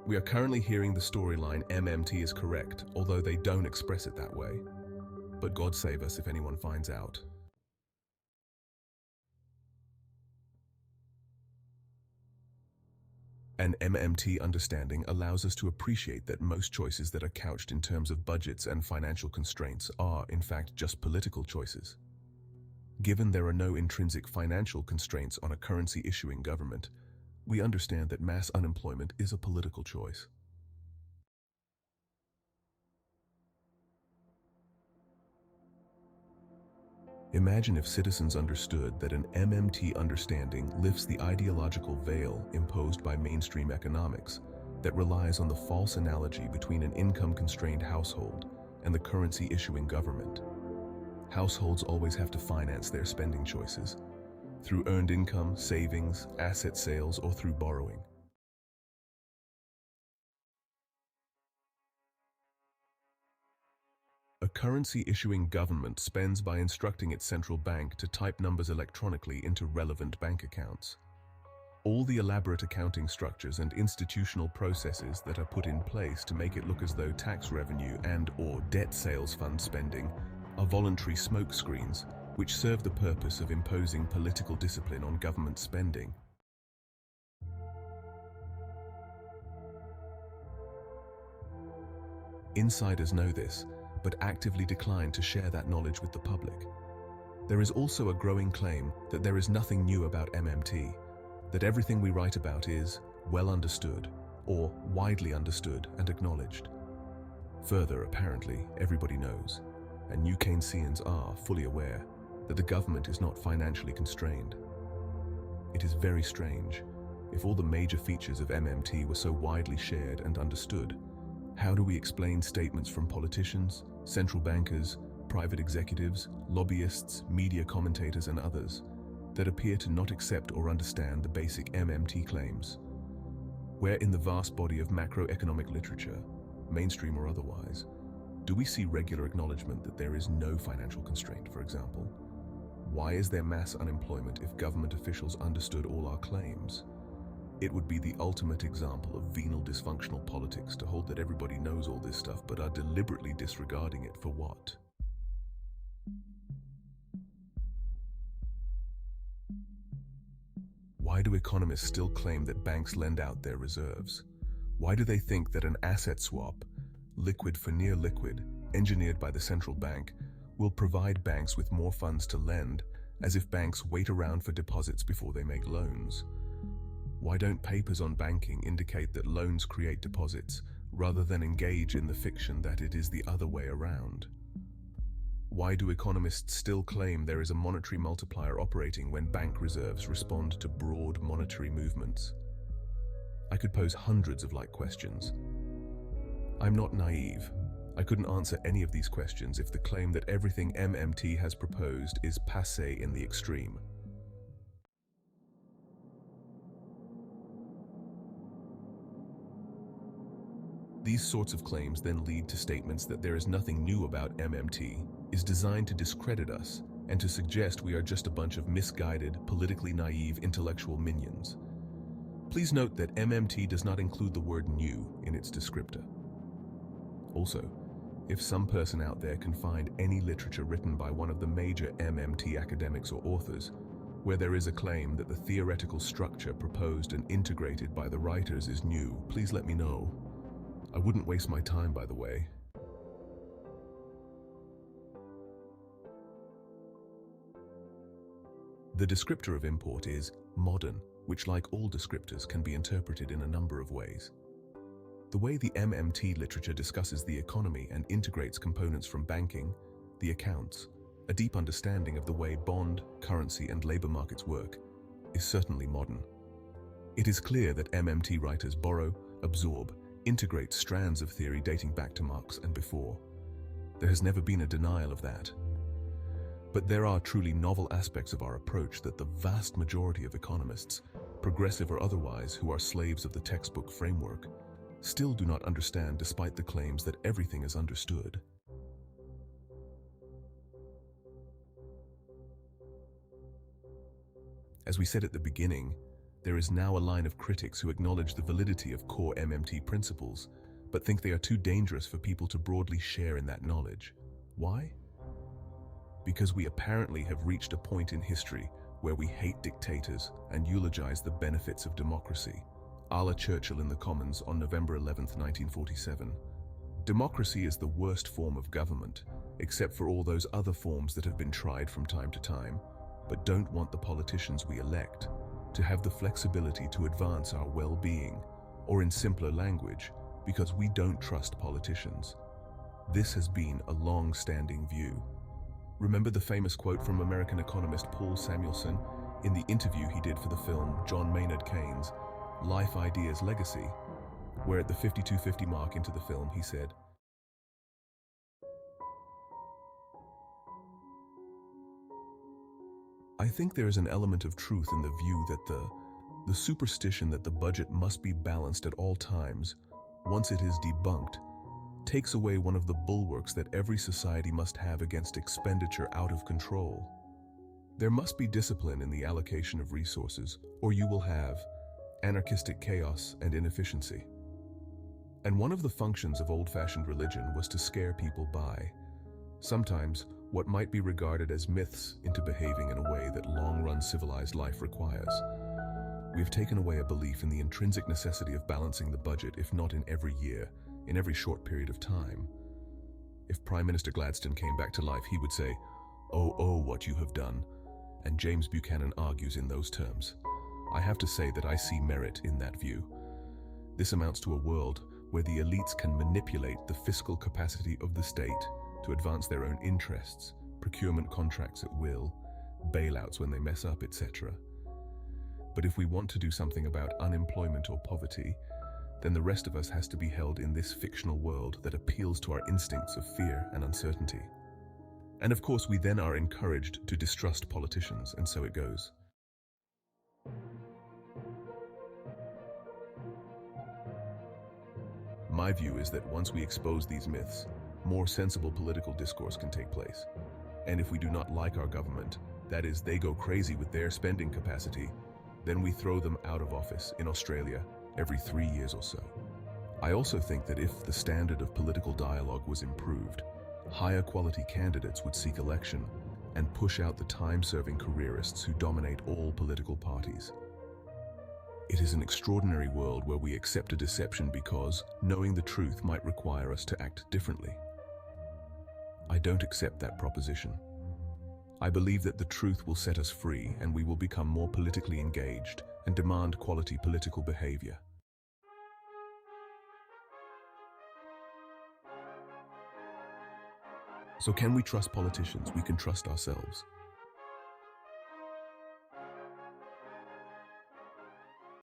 We are currently hearing the storyline MMT is correct, although they don't express it that way. But God save us if anyone finds out. An MMT understanding allows us to appreciate that most choices that are couched in terms of budgets and financial constraints are, in fact, just political choices. Given there are no intrinsic financial constraints on a currency-issuing government, we understand that mass unemployment is a political choice. Imagine if citizens understood that an MMT understanding lifts the ideological veil imposed by mainstream economics that relies on the false analogy between an income-constrained household and the currency-issuing government. Households always have to finance their spending choices through earned income, savings, asset sales, or through borrowing. A currency-issuing government spends by instructing its central bank to type numbers electronically into relevant bank accounts. All the elaborate accounting structures and institutional processes that are put in place to make it look as though tax revenue and/or debt sales fund spending are voluntary smokescreens which serve the purpose of imposing political discipline on government spending. Insiders know this, but actively decline to share that knowledge with the public. There is also a growing claim that there is nothing new about MMT, that everything we write about is well understood or widely understood and acknowledged. Further, apparently, everybody knows, and new Keynesians are fully aware, that the government is not financially constrained. It is very strange. If all the major features of MMT were so widely shared and understood, how do we explain statements from politicians, central bankers, private executives, lobbyists, media commentators, and others that appear to not accept or understand the basic MMT claims? Where in the vast body of macroeconomic literature, mainstream or otherwise, do we see regular acknowledgement that there is no financial constraint, for example? Why is there mass unemployment if government officials understood all our claims? It would be the ultimate example of venal dysfunctional politics to hold that everybody knows all this stuff but are deliberately disregarding it for what? Why do economists still claim that banks lend out their reserves? Why do they think that an asset swap, liquid for near liquid, engineered by the central bank, will provide banks with more funds to lend, as if banks wait around for deposits before they make loans? Why don't papers on banking indicate that loans create deposits, rather than engage in the fiction that it is the other way around? Why do economists still claim there is a monetary multiplier operating when bank reserves respond to broad monetary movements? I could pose hundreds of like questions. I'm not naive. I couldn't answer any of these questions if the claim that everything MMT has proposed is passé in the extreme. These sorts of claims then lead to statements that there is nothing new about MMT, is designed to discredit us and to suggest we are just a bunch of misguided, politically naive intellectual minions. Please note that MMT does not include the word new in its descriptor. Also, if some person out there can find any literature written by one of the major MMT academics or authors, where there is a claim that the theoretical structure proposed and integrated by the writers is new, please let me know. I wouldn't waste my time, by the way. The descriptor of import is modern, which, like all descriptors, can be interpreted in a number of ways. The way the MMT literature discusses the economy and integrates components from banking, the accounts, a deep understanding of the way bond, currency, and labor markets work, is certainly modern. It is clear that MMT writers borrow, absorb, integrate strands of theory dating back to Marx and before. There has never been a denial of that. But there are truly novel aspects of our approach that the vast majority of economists, progressive or otherwise, who are slaves of the textbook framework, still do not understand despite the claims that everything is understood. As we said at the beginning, There is now a line of critics who acknowledge the validity of core MMT principles, but think they are too dangerous for people to broadly share in that knowledge. Why? Because we apparently have reached a point in history where we hate dictators and eulogize the benefits of democracy. A la Churchill in the Commons on November 11, 1947. Democracy is the worst form of government, except for all those other forms that have been tried from time to time, but don't want the politicians we elect to have the flexibility to advance our well-being, or in simpler language, because we don't trust politicians. This has been a long-standing view. Remember the famous quote from American economist Paul Samuelson in the interview he did for the film John Maynard Keynes' Life Ideas Legacy, where at the 5250 mark into the film he said, "I think there is an element of truth in the view that the superstition that the budget must be balanced at all times, once it is debunked, takes away one of the bulwarks that every society must have against expenditure out of control. There must be discipline in the allocation of resources, or you will have anarchistic chaos and inefficiency." And one of the functions of old-fashioned religion was to scare people by, sometimes, what might be regarded as myths into behaving in a way that long-run civilized life requires. We have taken away a belief in the intrinsic necessity of balancing the budget, if not in every year, in every short period of time. If Prime Minister Gladstone came back to life, he would say, oh, what you have done," and James Buchanan argues in those terms. I have to say that I see merit in that view. This amounts to a world where the elites can manipulate the fiscal capacity of the state to advance their own interests, procurement contracts at will, bailouts when they mess up, etc. But if we want to do something about unemployment or poverty, then the rest of us has to be held in this fictional world that appeals to our instincts of fear and uncertainty. And of course, we then are encouraged to distrust politicians, and so it goes. My view is that once we expose these myths, more sensible political discourse can take place. And if we do not like our government, that is, they go crazy with their spending capacity, then we throw them out of office in Australia every 3 years or so. I also think that if the standard of political dialogue was improved, higher quality candidates would seek election and push out the time-serving careerists who dominate all political parties. It is an extraordinary world where we accept a deception because knowing the truth might require us to act differently. I don't accept that proposition. I believe that the truth will set us free and we will become more politically engaged and demand quality political behavior. So can we trust politicians? We can trust ourselves.